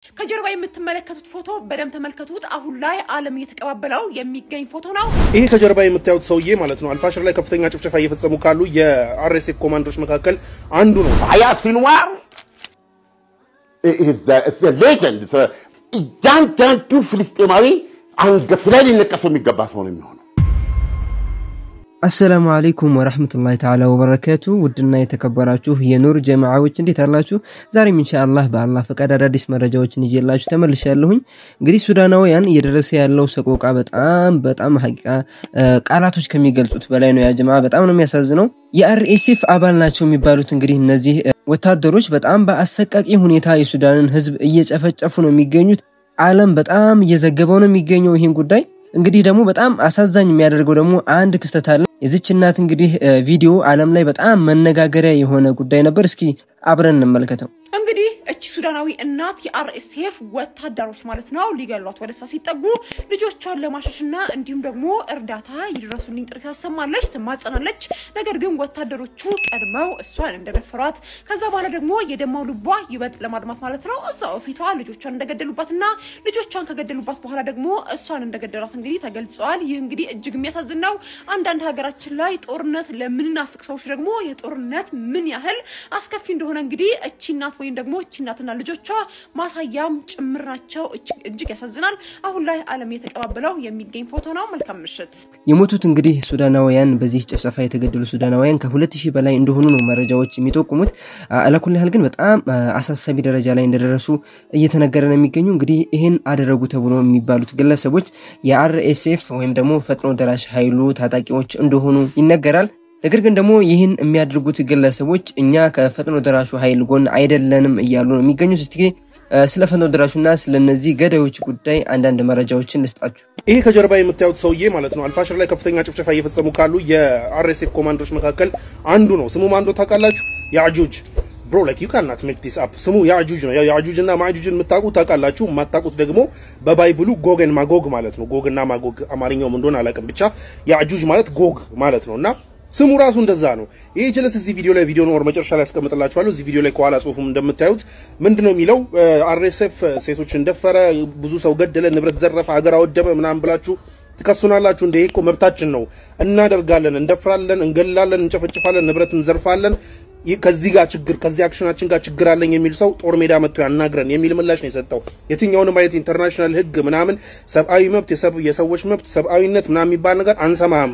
ከጀርባ የምትመለከቱት ፎቶ በደም ተመልከቱት አሁን ላይ ዓለም እየተቀባበለው የሚገኝ ፎቶ ነው ይሄ ከጀርባ የምታዩት ሰውዬ ማለት ነው አልፋሽር ላይ ከፍተኛ ጭፍጨፋ እየፈጸሙ ካሉ የአርኤስኤፍ ኮማንዶች መካከል አንዱ ነው አያ ሲንዋር is a legend እያንዳንዱ ፍልስጤማዊ አንገቱ ላይ ሊነቀሰው የሚገባ ሰው ነው የሚሆነው السلام عليكم ورحمة الله تعالى وبركاته ودنا يتكبراችሁ የኑር ጀማዓዎች እንዴት አላችሁ ዛሬም ኢንሻአላህ በአላህ ፈቃድ አዳዲስ መረጃዎችን ይዤላችሁ ተመልሻለሁኝ እንግዲህ ሱዳናውያን እየደረሰ ያለው ሰቆቃ በጣም ሐቂቃ ቃላቶች ከሚገልጹት በላይ ነው ያ ጀማዓ በጣም ነው የሚያሳዝነው የአርኤስኤፍ አባል ናቸው የሚባሉት እንግዲህ እነዚህ ወታደሮች በጣም በአሰቃቂ ሁኔታ የሱዳንን ህዝብ እየጨፈጨፉ ነው የሚገኙት ዓለም በጣም እየዘገበው ነው የሚገኘው ይሄን ጉዳይ እንግዲህ ደግሞ በጣም አሳዛኝ የሚያደርገው ደግሞ አንድ ክስተት አለ የዚች እናት እንግዲህ ቪዲዮ ዓለም ላይ በጣም መነጋገሪያ የሆነ ጉዳይ ነበር እስኪ አብረን እንመልከተው እንግዲህ እቺ ሱዳናዊ እናት የአርኤስኤፍ ወታደሮች ማለት ነው ሊገሏት ወደሳ ሲጠጉ ልጆቿን ለማሸሽና እንዲሁም ደግሞ እርዳታ ይድረሱልኝ ጥሪ ታሰማለች ተማጸናለች ነገር ግን ወታደሮቹ ቀድመው እሷን እንደደፈሯት ከዛ በኋላ ደግሞ የደማው ልቧ ይበጥ ለማድማት ማለት ነው እዛው ፊቷ ልጆቿን እንደገደሉባትና ልጆቿን ከገደሉባት በኋላ ደግሞ እሷን እንደገደሏት እንግዲህ ተገልጿል ይህ እንግዲህ እጅግ የሚያሳዝን ነው አንዳንድ ሀገራችን ላይ ጦርነት ለምንናፍቅ ሰዎች ደግሞ የጦርነት ምን ያህል አስከፊ እንደሆነ እንግዲህ እቺ እናት ወይን ደግሞ እቺ እናትና ልጆቿ ማሳያም ጭምር ናቸው እጅግ ያሳዝናል አሁን ላይ ዓለም የተቀባበለው የሚገኝ ፎቶ ነው መልካም ምሽት የሞቱት እንግዲህ ሱዳናውያን በዚህ ጭፍጨፋ የተገደሉ ሱዳናውያን ከ2000 በላይ እንደሆኑ ነው መረጃዎች የሚጠቁሙት አለኩል ያህል ግን በጣም አሳሳቢ ደረጃ ላይ እንደደረሱ እየተነገረ ነው የሚገኙ እንግዲህ ይሄን አደረጉ ተብሎ የሚባሉት ግለሰቦች የአርኤስኤፍ ወይም ደግሞ ፈጥኖ ደራሽ ኃይሉ ታጣቂዎች እንደሆኑ ይነገራል ነገር ግን ደግሞ ይሄን የሚያደርጉት ግለሰቦች እኛ ከፈጥኖ ደራሹ ኃይል ጎን አይደለንም እያሉ ነው የሚገኙት እስቲ ስለ ፈጥኖ ደራሹና ስለነዚህ ገዳዮች ጉዳይ አንዳንድ መረጃዎችን ልስጣችሁ ይሄ ከጀርባ የምታዩት ሰውዬ ማለት ነው አልፋሽር ላይ ከፍተኛ ጭፍጨፋ እየፈጸሙ ካሉ የአርኤስኤፍ ኮማንዶች መካከል አንዱ ነው ስሙ ማንዶ ታውቃላችሁ ያጁጅ bro like you cannot make this up ስሙ ያጁጅ ነው ያጁጅና ማጁጅን የምታውቁት ታውቃላችሁ ማታውቁት ደግሞ በባይብሉ ጎግን ማጎግ ማለት ነው ጎግና ማጎግ አማርኛው ምን እንደሆነ አላውቅም ብቻ ያጁጅ ማለት ጎግ ማለት ነውና ስሙ ራሱ እንደዛ ነው ይሄ ጀለስ እዚህ ቪዲዮ ላይ ቪዲዮ ነው መጨረሻ ላይ አስቀምጥላችኋለሁ እዚህ ቪዲዮ ላይ ከኋላ ጽሁፉም እንደምታዩት ምንድነው የሚለው አርኤስኤፍ ሴቶችን ደፈረ ብዙ ሰው ገደለ ንብረት ዘረፈ ሀገር አወደበ ምናምን ብላችሁ ተከሱናላችሁ እንደ ይሄ መብታችን ነው እናደርጋለን እንደፍራለን እንገላለን እንጨፈጭፋለን ንብረት እንዘርፋለን ከዚህ ጋር ችግር ከዚህ አክሽናችን ጋር ችግር አለኝ የሚል ሰው ጦር ሜዳ መጥቶ ያናግረን የሚል ምላሽ ነው የሰጠው የትኛውንም አይነት ኢንተርናሽናል ህግ ምናምን ሰብአዊ መብት የሰዎች መብት ሰብአዊነት ምናምን የሚባል ነገር አንሰማም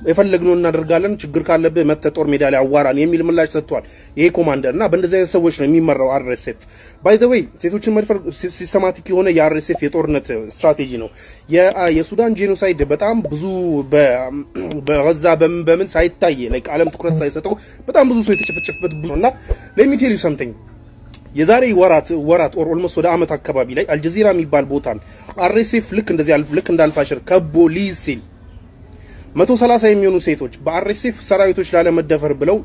የፈለግነው እናደርጋለን ችግር ካለበት መጥተ ጦር ሜዳ ላይ አዋራን የሚል ምላሽ ሰጥቷል ይሄ ኮማንደርና በእንደዚህ አይነት ሰዎች ነው የሚመራው አርኤስኤፍ ባይ ዘ ዌይ ሴቶችን መድፈር ሲስተማቲክ የሆነ የአርኤስኤፍ የጦርነት ስትራቴጂ ነው የሱዳን ጄኖሳይድ በጣም ብዙ በጋዛ በምን ሳይታይ ላይክ ዓለም ትኩረት ሳይሰጠው በጣም ብዙ ሰው የተጨፈጨፈበት ብዙና let me tell you something የዛሬ ወራት ኦር ኦልሞስት ወደ አመት አካባቢ ላይ አልጀዚራ የሚባል ቦታን አርኤስኤፍ ልክ እንዳልፋሽር ከቦ ሊሲል 130 የሚሆኑ ሴቶች በአርኤስኤፍ ሰራዊቶች ላለመደፈር ብለው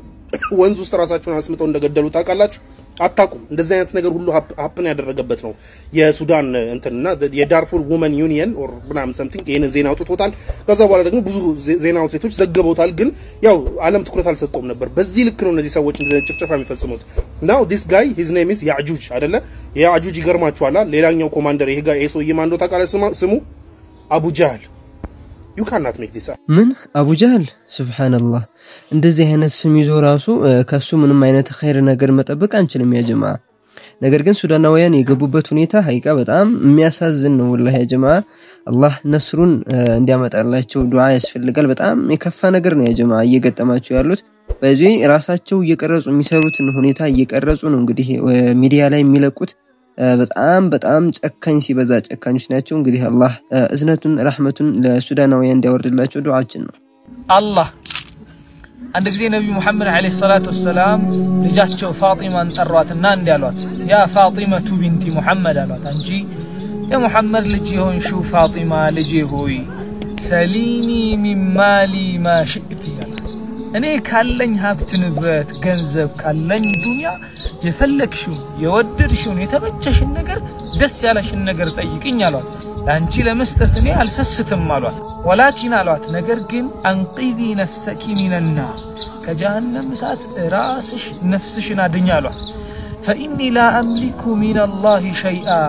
ወንዝ ውስጥ ራሳቸውን አስምጠው እንደገደሉ ታውቃላችሁ አጣቁም እንደዚህ አይነት ነገር ሁሉ ሀፕን ያደረገበት ነው የሱዳን እንትና የዳርፉር ውመን ዩኒየን ኦር ምናምን something ይሄን ዜና አውጥቶታል ከዛ በኋላ ደግሞ ብዙ ዜና አውጥቶች ዘግበውታል ግን ያው ዓለም ትኩረት አልሰጠውም ነበር በዚህ ልክ ነው እነዚህ ሰዎች እንደዚህ ጭፍጨፋ የሚፈጽሙት now this guy his name is ያጁጅ አይደለ ያጁጅ ይገርማችኋል ሌላኛው ኮማንደር ይሄ ጋር ኤሶይ ማንዶ ታውቃላችሁ ስሙ አቡ ጃህል you cannot make this up ምን አቡ ጃህል ሱብሃንአላህ እንደዚህ አይነት ስም ይዞ ራሱ ከሱ ምንም አይነት ኸይር ነገር መጠበቅ አንችልም ያ ጀማዓ ነገር ግን ሱዳናውያን የገቡበት ሁኔታ ሐቂቃ በጣም የሚያሳዝን ነው ወላሂ ያ ጀማዓ አላህ ነስሩን እንዲያመጣላቸው ዱዓ ያስፈልጋል በጣም የከፋ ነገር ነው ያ ጀማዓ እየገጠማቸው ያሉት በዚህ ራሳቸው እየቀረጹ የሚሰሩትን ሁኔታ እየቀረጹ ነው እንግዲህ ሚዲያ ላይ የሚለቁት በጣም ጨካኝ ሲበዛ ጨካኞች ናቸው እንግዲህ አላህ እዝነቱን ረህመቱን ለሱዳናውያን እንዲያወርድላቸው ዱዓችን ነው አላህ አንድ ጊዜ ነብዩ መሐመድ አለይሂ ሰላቱ ወሰለም ልጃቸው ፋጢማን ጠሯትና እንዲያሏት ያ ፋጢማቱ ቢንቲ መሐመድ አሏት አንጂ የመሐመድ ልጅ የሆንሽው ፋጢማ ልጄ ሆይ ሰሊኒ ሚን ማሊ ማ ሽእቲ እኔ ካለኝ ሀብት ንብረት ገንዘብ ካለኝ ዱንያ የፈለክሽው የወደድሽው የተመቸሽን ነገር ደስ ያለሽን ነገር ጠይቅኝ አሏት ላንቺ ለመስጠት እኔ አልሰስትም አሏት ወላኪን አሏት ነገር ግን አንቂዚ ነፍሰኪ ሚነና ከጀሃነም እሳት ራስሽ ነፍስሽን አድኛ አሏት فإني لا أملك من الله شيئا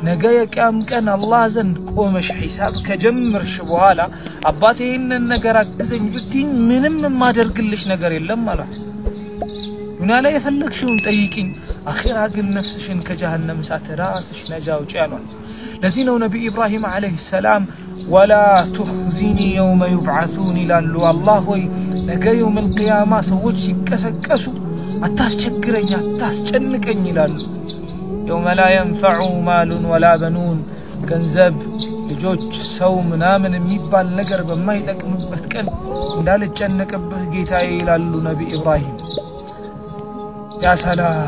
ነገ የቂያም ቀን አላህ ዘንድ ቆመሽ ሒሳብ ከጀመርሽ በኋላ አባቴ ይሄንን ነገር አግዘኝ ብትኝ ምንም ማደርግልሽ ነገር የለም ማለት ዱንያ ላይ የፈለግሽውን ጠይቂኝ አኺራ ግን ነፍስሽን ከጀሃነም እሳት ራስሽ ነጃ አውጪ ያሏል ለዚህ ነው ነብይ ኢብራሂም አለይሂ ሰላም ወላ ትኽዚኒ የውመ ይብዓሱን ይላሉ አላህ ሆይ ነገ የውም القيامة ሰዎች ሲቀሰቀሱ አታስቸግረኝ አታስጨንቀኝ ይላሉ يوم لا ينفع مال ولا بنون ገንዘብ ልጆች ሰው ምናምን የሚባል ነገር በማይጠቅምበት ቀን እንዳልጨነቅብህ ጌታዬ ይላሉ ነብይ ኢብራሂም ያ ሰላም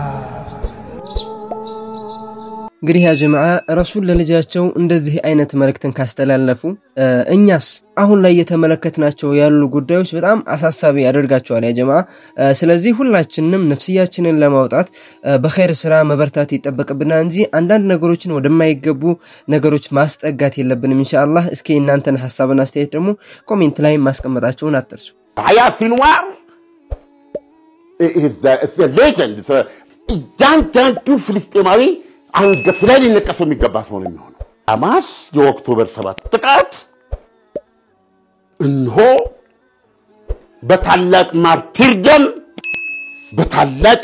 እንግዲህ ያ ጀማዓ ረሱል ለልጃቸው እንደዚህ አይነት መልእክትን ካስተላለፉ እኛስ አሁን ላይ የተመለከትናቸው ያሉ ጉዳዮች በጣም አሳሳቢ ያደርጋቸዋል ያ ጀማዓ ስለዚህ ሁላችንም ነፍስያችንን ለማውጣት በخير ስራ መበርታት ይተበቀብና እንጂ አንዳንድ ነገሮችን ወደማይገቡ ነገሮች ማስጠጋት የለብንም ኢንሻአላህ እስኪ እናንተን ሐሳብና አስተያየት ደግሞ ኮሜንት ላይ ማስቀመጣችሁን አትርሱ አያ ሲንዋር is a legend እያንዳንዱ ፍልስጤማዊ አንገት ላይ ሊነቀሰው የሚገባ ሰው ነው የሚሆነው ሐማስ የኦክቶበር 7 ጥቃት እንሆ በታላቅ ማርቲርደም በታላቅ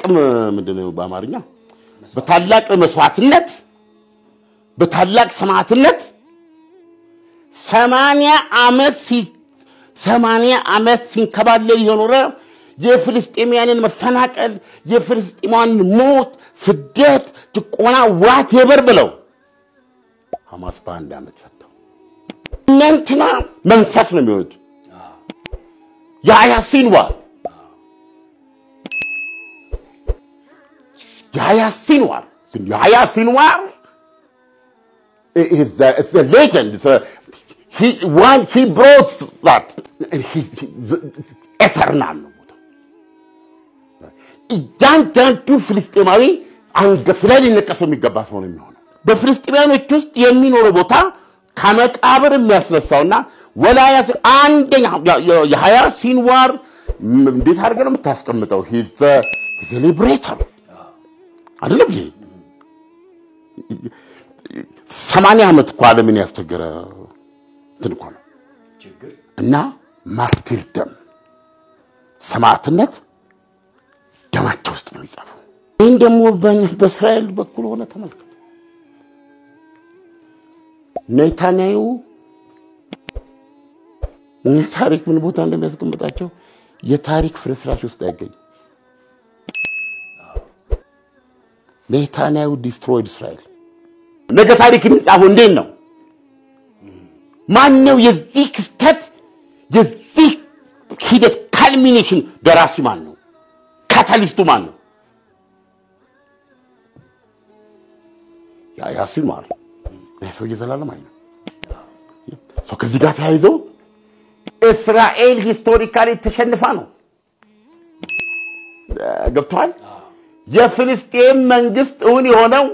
ምንድነው በአማርኛ በታላቅ መስዋዕትነት በታላቅ ሰማዕትነት 80 ዓመት ሲንከባለል የኖረ የፍልስጤማውያንን መፈናቀል የፍልስጤማውያን ሞት ስደት ጭቆና ዋቴቨር ብለው ሐማስ በአንድ ዓመት ፈታው እናንተና መንፈስ ነው የሚወድ ያያ ሲንዋር is a legend he brought that and he eternal እያንዳንዱ ፍልስጤማዊ አንገት ላይ ሊነቀሰው የሚገባ ሰው ነው የሚሆነው በፍልስጤማውያኖች ውስጥ የሚኖረው ቦታ ከመቃብር የሚያስነሳውና ወላያት አንደኛ የሃያ ሲንዋር እንዴት አድርገን ነው የምታስቀምጠው he's a liberator አይደለም ይሄ 80 ዓመት እኮ ዓለምን ያስተገረ እንትን እኮ ነው እና ማርቲርደም ሰማዕትነት ደማቸው ውስጥ ነው ይጻፈው ይሄን ደግሞ በእስራኤል በኩል ሆነ ተመልከቱ ኔታንያሁ ታሪክ ምን ቦታ እንደሚያስቀምጣቸው የታሪክ ፍርስራሽ ውስጥ አይገኝ ኔታንያሁ destroyed Israel ነገ ታሪክ የሚጻፈው እንዴት ነው ማን ነው የዚህ ክስተት የዚህ ሂደት ካልሚኔሽን ደራሲ ማን ነው ካታሊስቱ ማን ነው ያ ሲንዋር ለሰው ይዘላለም አይደል ሰው ከዚህ ጋር ተያይዞ እስራኤል ሂስቶሪካሊ ተሸንፋ ነው ገብቷል የፍልስጤም መንግስት እውን የሆነው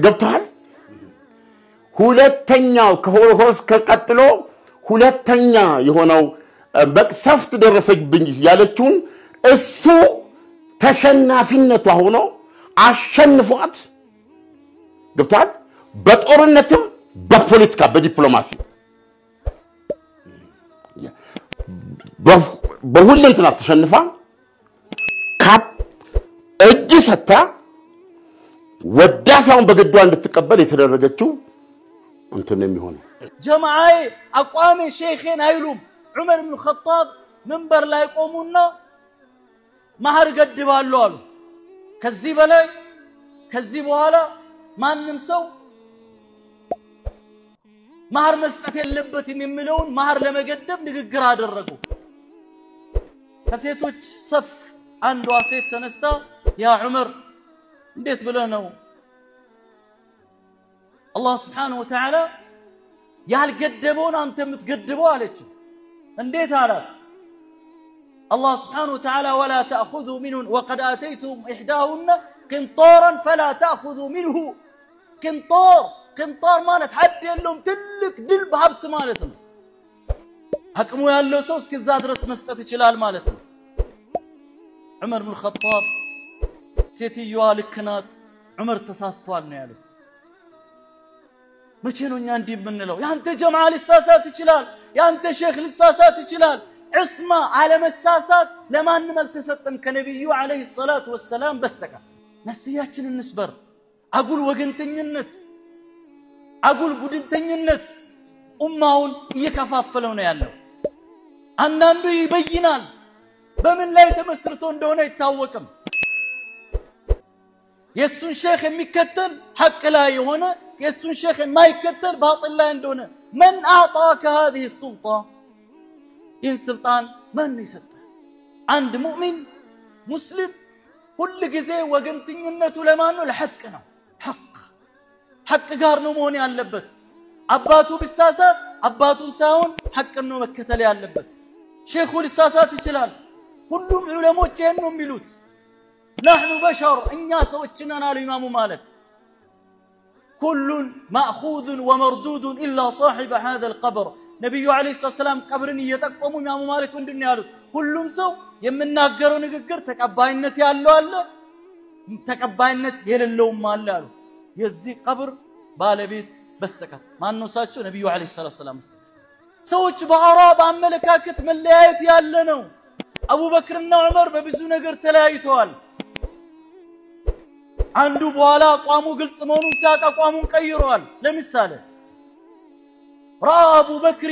ገብቷል ሁለተኛው ከሆሎኮስት ከቀጥሎ ሁለተኛ የሆነው በቅሰፍት ደረሰብኝ ያለችውን እሱ ተሸናፊነቷ ሆኖ አሸንፏት ገብቷል በጦርነትም በፖለቲካ በዲፕሎማሲ በሁለንተና ተሸንፋ ካፕ እጅ ሰታ ወዳሳውን በግዷ እንድትቀበል የተደረገችው እንትን ነው የሚሆነው ጀማዓይ አቋሚ ሼኽን አይሉም ዑመር ኢብኑ ኸጣብ መንበር ላይ ቆሙና ማህር ገድባሉ አሉ ከዚህ በላይ ከዚህ በኋላ ማንንም ሰው ማህር መስጠት የለበትም የሚለውን ማህር ለመገደብ ንግግር አደረጉ ከሴቶች ሰፍ አንዷ ሴት ተነስታ ያ ዑመር እንዴት ብለህ ነው አላህ Subhanahu Wa Ta'ala ያልገደበውን አንተ የምትገድበው አለች እንዴት አላት الله سبحانه وتعالى ولا تأخذوا منه وقد آتيتم إحداهن قنطارا فلا تأخذوا منه قنطار مالت حد يلوم تلك دل بهبت مالتنا حكموا يالله سوس كزاد رس مستة جلال مالتنا عمر بن الخطاب سيتي يوالك كنات عمر تساستوال نيالوس መቼ ነው እኛ እንዲህ የምንለው? ያንተ ጀማዓ ሊሳሳት ይችላል፣ ያንተ ሼክ ሊሳሳት ይችላል። ዑስማ አለመሳሳት ለማንም አልተሰጠም ከነብዩ አለይሂ ሰላቱ ወሰላም በስተቀር። ነፍስያችንን እንስበር። አጉል ወገንተኝነት፣ አጉል ቡድንተኝነት ኡማውን እየከፋፈለው ነው ያለው። አንዳንዱ ይበይናል፣ በምን ላይ ተመስርቶ እንደሆነ አይታወቅም። የሱን ሼክ የሚከተል ሐቅ ላይ የሆነ የሱን ሼክ የማይከተል ባጢል ላይ እንደሆነ من أعطاك هذه السلطة إن سلطان من يسطه عند مؤمن مسلم كل جزء وقنتينته لمانه الحقنا حق قارنو موني علبت أباتو بالساسات أباتو ساون حق إنه مكتلي علبت شيخو للساسات يجلال كلهم علماء جهنم ملوت نحن بشر إننا سوتشنا الإمام مالك كل مأخوذ ومردود إلا صاحب هذا القبر نبي عليه الصلاة والسلام قبرني يتقوم إمام مالك من الدنيا كلهم سو يمنا قرون يقر تقباينت يالله الله تقباينت يللهم ما الله يزي قبر بالبيت بستكت ما نوساتشو نبي عليه الصلاة والسلام سوتش بعراب عن ملكاكت من الليات يالله أبو بكر وعمر ببزو نقر تلايتوال عنده بوالا قاموا قل سمونو ساقا قاموا كيروال لمثاله رأى أبو بكر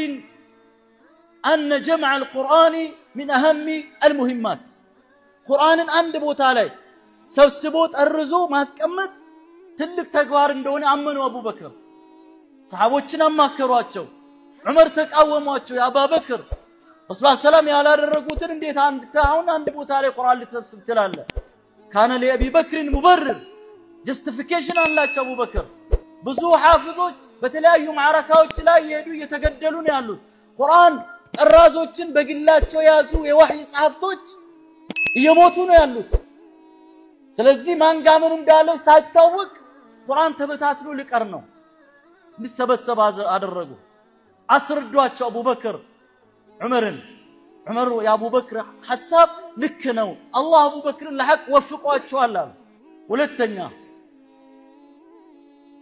أن جمع القرآن من أهم المهمات قرآن عند بوتالي سبسبوت الرزو ما سكمت تلك تقوار دوني أمنوا أبو بكر صحابوتنا ما كرواتشو عمر تقاومواتشو يا أبا بكر رسول الله السلام يا لار الرقوتن انديت عند بوتالي قرآن اللي تسبسب تلاله كان لأبي بكر مبرر justification አላቸው አቡ በክር ብዙ ሐፊዞች በተለያዩ ማዕረካዎች ላይ ይሄዱ እየተገደሉ ነው ያሉት ቁርአን ጥራዞችን በግላቸው ያዙ የወህይ ጻፍቶች እየሞቱ ነው ያሉት ስለዚህ ማን ጋር ምን እንዳለ ሳይታወቅ ቁርአን ተበታትሎ ሊቀር ነው እንዲሰበሰብ አደረጉ አስረዷቸው አቡ በክር ዑመር የአቡ በክር ሐሳብ ልክ ነው አላህ አቡ በክርን ለሐቅ ወፍቋቸዋል አሉ ሁለተኛ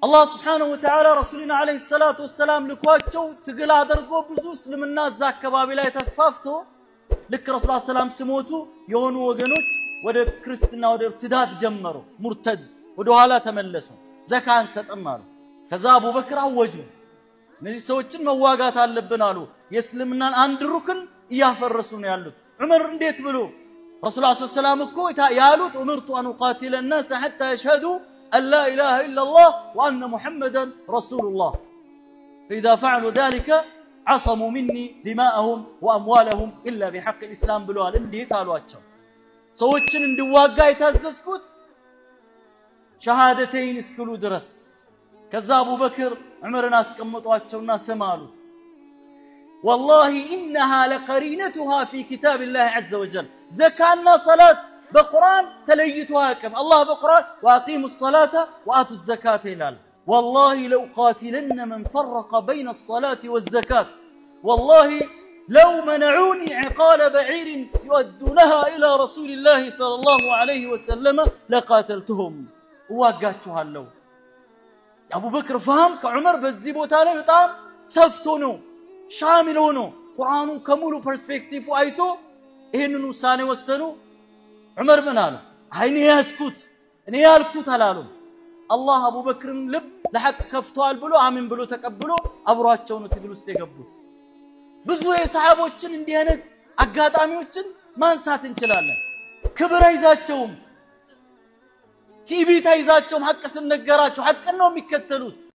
الله سبحانه وتعالى رسولنا عليه الصلاة والسلام لكواتشو تقل درقو بزو سلمنا الزاك بابي لا يتسفافتو لك رسول الله السلام سموتو يونو وقنوش وده كريستنا وده ارتداد جمرو مرتد وده هلا تملسو زكاة ستأمالو كذا أبو بكر أوجو نزي سوچن مواقات اللبنالو يسلمنا عند الركن يافرسون يالو عمر انديت بلو رسول الله صلى الله عليه وسلم كو يالوت أمرت أن أقاتل الناس حتى يشهدوا أن لا إله إلا الله وأن محمدا رسول الله فإذا فعلوا ذلك عصموا مني دماءهم وأموالهم إلا بحق الإسلام بلوال اندي تالواتشو سوچن اندواقا يتاززكوت شهادتين اسكلو درس كذا أبو بكر عمر ناس كمتواتشو ناس مالوت والله إنها لقرينتها في كتاب الله عز وجل زكاة صلاة بقرآن تليتها كم الله بقرآن وأقيموا الصلاة وآتوا الزكاة إلال والله لو قاتلن من فرق بين الصلاة والزكاة والله لو منعوني عقال بعير يؤدونها إلى رسول الله صلى الله عليه وسلم لقاتلتهم وواقاتشها اللو أبو بكر فهم كعمر بالزيبو تالي بطعام سفتونو شاملونو قرآن كمولو برسبكتيف وآيتو إهنو ساني والسنو عمر من قال عيني يسكت اني يالكوت هلالو الله ابو بكر لب لحق كفتوال بلو امين بلو تقبلو ابሯቸው ነው ትግል ውስጥ የገቡት ብዙ የሰሃቦችን እንዲህ አይነት አጋጣሚዎችን ማንሳት እንችላለን ክብር አይዛቸውም ቲቪ ታይዛቸውም ሐቅ ስንነገራቸው ሐቅ ነው የሚከተሉት